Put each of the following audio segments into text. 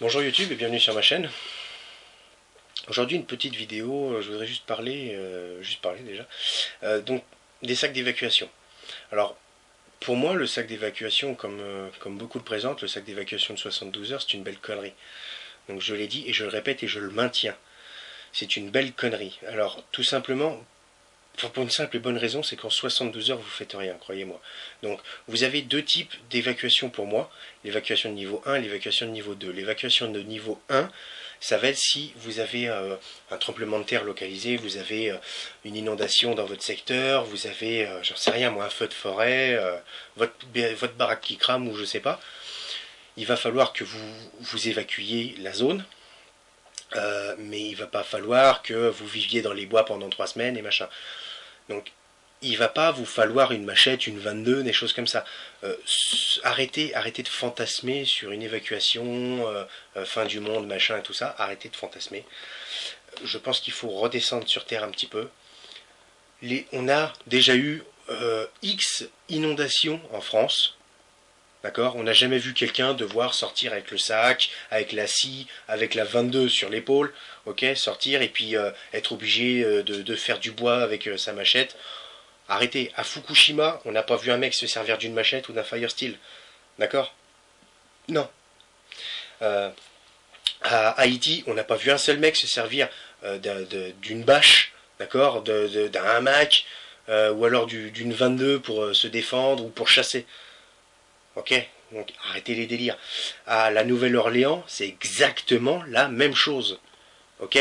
Bonjour YouTube et bienvenue sur ma chaîne. Aujourd'hui une petite vidéo, je voudrais juste parler déjà, donc des sacs d'évacuation. Alors pour moi le sac d'évacuation, comme beaucoup le présentent, le sac d'évacuation de 72 heures c'est une belle connerie. Donc je l'ai dit et je le répète et je le maintiens. C'est une belle connerie. Alors tout simplement, pour une simple et bonne raison, c'est qu'en 72 heures vous faites rien, croyez-moi. Donc vous avez deux types d'évacuation pour moi, l'évacuation de niveau 1 et l'évacuation de niveau 2. L'évacuation de niveau 1, ça va être si vous avez un tremblement de terre localisé, vous avez une inondation dans votre secteur, vous avez, j'en sais rien moi, un feu de forêt, votre baraque qui crame ou je sais pas. Il va falloir que vous évacuiez la zone, mais il va pas falloir que vous viviez dans les bois pendant 3 semaines et machin. Donc il va pas vous falloir une machette, une 22, des choses comme ça. Arrêtez de fantasmer sur une évacuation, fin du monde, machin et tout ça. Arrêtez de fantasmer. Je pense qu'il faut redescendre sur terre un petit peu. On a déjà eu X inondations en France. D'accord. On n'a jamais vu quelqu'un devoir sortir avec le sac, avec la scie, avec la 22 sur l'épaule, ok, sortir et puis être obligé de faire du bois avec sa machette. Arrêtez, à Fukushima, on n'a pas vu un mec se servir d'une machette ou d'un fire steel. D'accord. Non. Euh, à Haïti, on n'a pas vu un seul mec se servir d'une bâche, d'accord, d'un hamac, ou alors d'une 22 pour se défendre ou pour chasser. Ok. Donc arrêtez les délires. À la Nouvelle-Orléans, c'est exactement la même chose. Ok.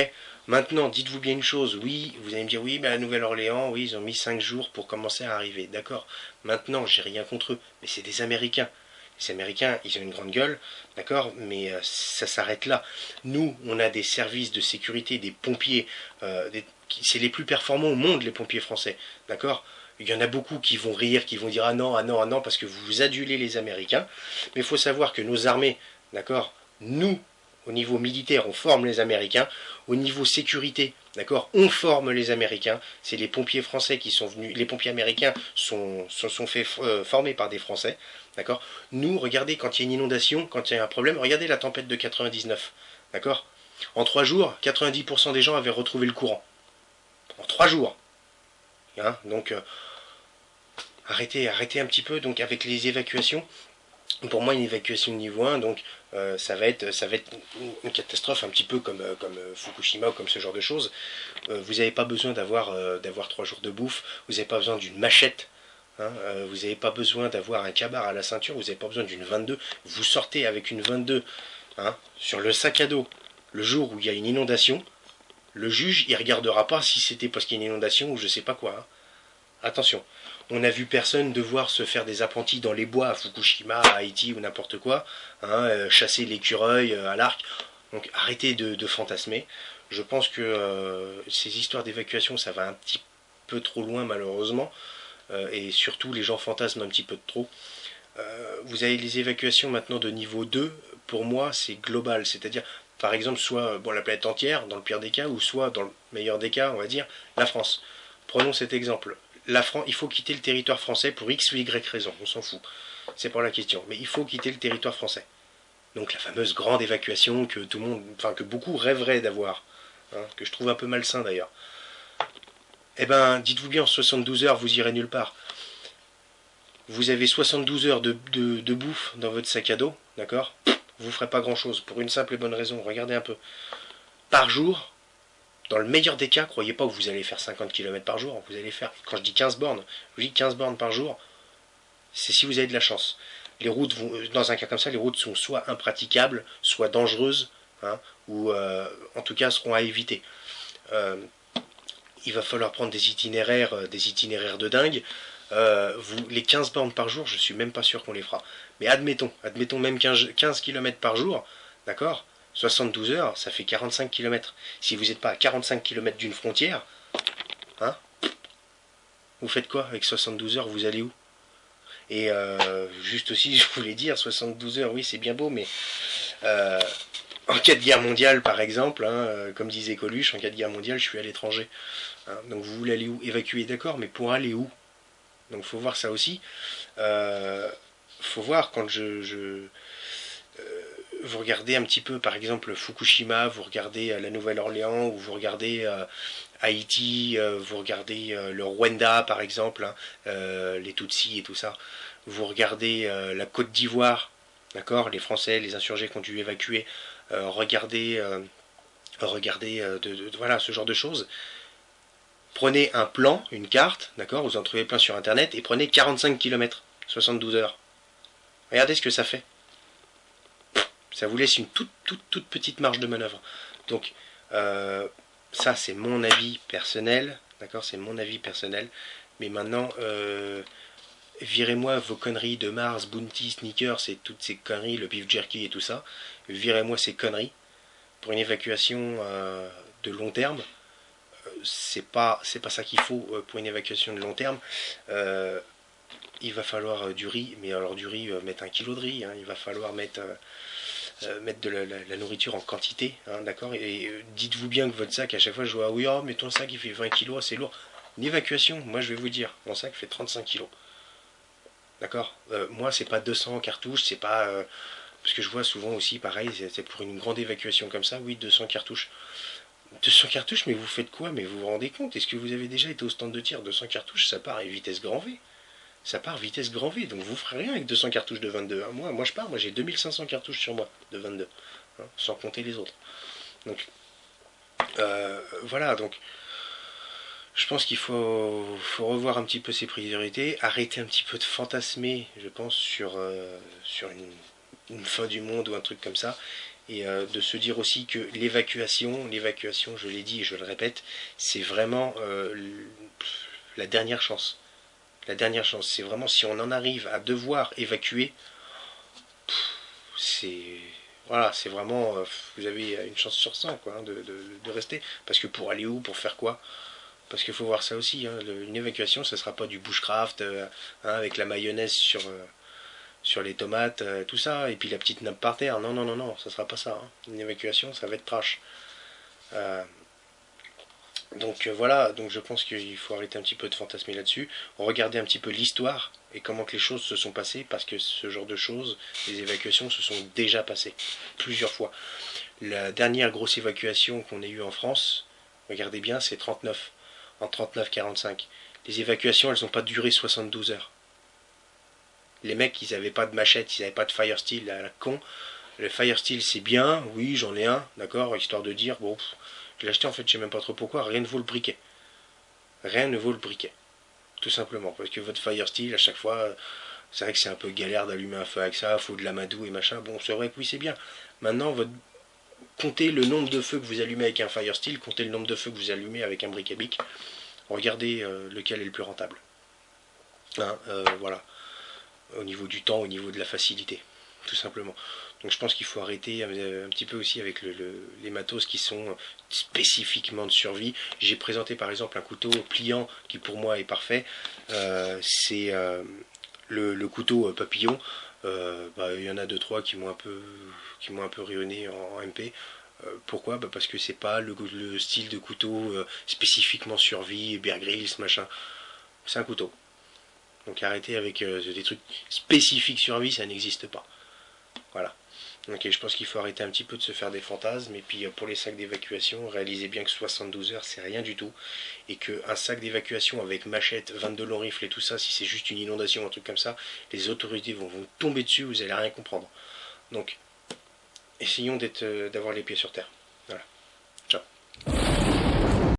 Maintenant, dites-vous bien une chose, oui, vous allez me dire, oui, mais à la Nouvelle-Orléans, oui, ils ont mis 5 jours pour commencer à arriver. D'accord. Maintenant, j'ai rien contre eux, mais c'est des Américains. Les Américains, ils ont une grande gueule, d'accord, mais ça s'arrête là. Nous, on a des services de sécurité, des pompiers, c'est les plus performants au monde, les pompiers français, d'accord. Il y en a beaucoup qui vont rire, qui vont dire ah non, ah non, ah non, parce que vous adulez les Américains. Mais il faut savoir que nos armées, d'accord, nous, au niveau militaire, on forme les Américains. Au niveau sécurité, d'accord, on forme les Américains. C'est les pompiers français qui sont venus. Les pompiers américains sont fait former par des Français, d'accord. Nous, regardez quand il y a une inondation, quand il y a un problème, regardez la tempête de 99, d'accord. En 3 jours, 90% des gens avaient retrouvé le courant. En 3 jours. Hein, donc arrêtez un petit peu donc avec les évacuations. Pour moi, une évacuation de niveau 1, donc ça va être une catastrophe un petit peu comme Fukushima ou comme ce genre de choses. Vous n'avez pas besoin d'avoir 3 jours de bouffe, vous n'avez pas besoin d'une machette, hein, vous n'avez pas besoin d'avoir un cabar à la ceinture, vous n'avez pas besoin d'une 22. Vous sortez avec une 22, hein, sur le sac à dos le jour où il y a une inondation. Le juge, il regardera pas si c'était parce qu'il y a une inondation ou je sais pas quoi. Hein. Attention, on n'a vu personne devoir se faire des apprentis dans les bois à Fukushima, à Haïti ou n'importe quoi, hein, chasser l'écureuil à l'arc. Donc arrêtez de fantasmer. Je pense que ces histoires d'évacuation, ça va un petit peu trop loin malheureusement, et surtout les gens fantasment un petit peu de trop. Vous avez les évacuations maintenant de niveau 2, pour moi c'est global, c'est-à-dire par exemple soit bon, la planète entière dans le pire des cas, ou soit dans le meilleur des cas, on va dire, la France. Prenons cet exemple. Il faut quitter le territoire français pour X ou Y raison, on s'en fout. C'est pas la question. Mais il faut quitter le territoire français. Donc la fameuse grande évacuation que tout le monde, enfin que beaucoup rêveraient d'avoir, hein, que je trouve un peu malsain d'ailleurs. Eh ben, dites-vous bien, en 72 heures, vous irez nulle part. Vous avez 72 heures de bouffe dans votre sac à dos, d'accord. Vous ferez pas grand-chose, pour une simple et bonne raison. Regardez un peu. Par jour, dans le meilleur des cas, croyez pas que vous allez faire 50 km par jour. Vous allez faire, quand je dis 15 bornes, je dis 15 bornes par jour, c'est si vous avez de la chance. Les routes vont, dans un cas comme ça, les routes sont soit impraticables, soit dangereuses, hein, ou en tout cas seront à éviter. Euh, il va falloir prendre des itinéraires de dingue. Les 15 bornes par jour, je suis même pas sûr qu'on les fera. Mais admettons même 15 km par jour, d'accord. 72 heures, ça fait 45 km. Si vous n'êtes pas à 45 km d'une frontière, hein, vous faites quoi avec 72 heures? Vous allez où? Et juste aussi, je voulais dire, 72 heures, oui, c'est bien beau, mais en cas de guerre mondiale, par exemple, hein, comme disait Coluche, en cas de guerre mondiale, je suis à l'étranger. Hein, donc vous voulez aller où? Évacuer, d'accord, mais pour aller où? Donc il faut voir ça aussi. Faut voir quand vous regardez un petit peu, par exemple, Fukushima, vous regardez la Nouvelle-Orléans, ou vous regardez Haïti, vous regardez le Rwanda, par exemple, hein, les Tutsis et tout ça. Vous regardez la Côte d'Ivoire, d'accord, les Français, les insurgés qui ont dû évacuer. Regardez voilà, ce genre de choses. Prenez un plan, une carte, d'accord, vous en trouvez plein sur Internet, et prenez 45 km, 72 heures. Regardez ce que ça fait. Ça vous laisse une toute petite marge de manœuvre. Donc, ça c'est mon avis personnel, d'accord, c'est mon avis personnel. Mais maintenant, virez-moi vos conneries de Mars, Bounty, Sneakers et toutes ces conneries, le beef jerky et tout ça. Virez-moi ces conneries. Pour une évacuation de long terme, c'est pas ça qu'il faut pour une évacuation de long terme. Il va falloir du riz, mais alors du riz, mettre 1 kilo de riz, hein, il va falloir mettre de la nourriture en quantité, hein, d'accord. Et dites-vous bien que votre sac, à chaque fois je vois, oui, oh, mais ton sac il fait 20 kilos, c'est lourd. Une évacuation, moi je vais vous dire, mon sac fait 35 kilos. D'accord. Moi c'est pas 200 cartouches, c'est pas... parce que je vois souvent aussi, pareil, c'est pour une grande évacuation comme ça, oui, 200 cartouches. 200 cartouches, mais vous faites quoi? Mais vous vous rendez compte? Est-ce que vous avez déjà été au stand de tir? 200 cartouches, ça part à vitesse grand V. Ça part vitesse grand V, donc vous ferez rien avec 200 cartouches de 22. Hein. Moi je pars, moi j'ai 2500 cartouches sur moi de 22, hein, sans compter les autres. Donc voilà, donc je pense qu'il faut revoir un petit peu ses priorités, arrêter un petit peu de fantasmer, je pense, sur une fin du monde ou un truc comme ça, et de se dire aussi que l'évacuation, je l'ai dit et je le répète, c'est vraiment la dernière chance. La dernière chance, c'est vraiment si on en arrive à devoir évacuer, c'est voilà, c'est vraiment vous avez une chance sur 100 quoi, hein, de rester. Parce que pour aller où, pour faire quoi? Parce qu'il faut voir ça aussi. Hein, une évacuation, ce sera pas du bushcraft hein, avec la mayonnaise sur les tomates, tout ça, et puis la petite nappe par terre. Non, non, non, non, ça sera pas ça. Hein. Une évacuation, ça va être trash. Donc voilà, donc je pense qu'il faut arrêter un petit peu de fantasmer là-dessus, regarder un petit peu l'histoire et comment que les choses se sont passées, parce que ce genre de choses, les évacuations se sont déjà passées plusieurs fois. La dernière grosse évacuation qu'on ait eue en France, regardez bien, c'est 39, en 39-45. Les évacuations, elles n'ont pas duré 72 heures. Les mecs, ils n'avaient pas de machette, ils n'avaient pas de fire steel à la con. Le fire steel, c'est bien, oui, j'en ai un, d'accord, histoire de dire, bon, je l'ai acheté en fait, je sais même pas trop pourquoi, rien ne vaut le briquet. Rien ne vaut le briquet. Tout simplement, parce que votre fire steel, à chaque fois, c'est vrai que c'est un peu galère d'allumer un feu avec ça, faut de l'amadou et machin. Bon, c'est vrai que oui, c'est bien. Maintenant, comptez le nombre de feux que vous allumez avec un fire steel, comptez le nombre de feux que vous allumez avec un briquet bic. Regardez lequel est le plus rentable. Hein, voilà. Au niveau du temps, au niveau de la facilité. Tout simplement. Donc je pense qu'il faut arrêter un petit peu aussi avec les matos qui sont spécifiquement de survie. J'ai présenté par exemple un couteau pliant qui pour moi est parfait. C'est le couteau papillon. Il y en a 2-3 qui m'ont un peu rayonné en MP. Pourquoi? Parce que c'est pas le style de couteau spécifiquement survie, Bear Grylls, machin. C'est un couteau. Donc arrêtez avec des trucs spécifiques survie, ça n'existe pas. Voilà. Donc je pense qu'il faut arrêter un petit peu de se faire des fantasmes. Et puis pour les sacs d'évacuation, réalisez bien que 72 heures, c'est rien du tout. Et qu'un sac d'évacuation avec machette, 22 longs rifles et tout ça, si c'est juste une inondation ou un truc comme ça, les autorités vont vous tomber dessus, vous n'allez rien comprendre. Donc essayons d'avoir les pieds sur terre.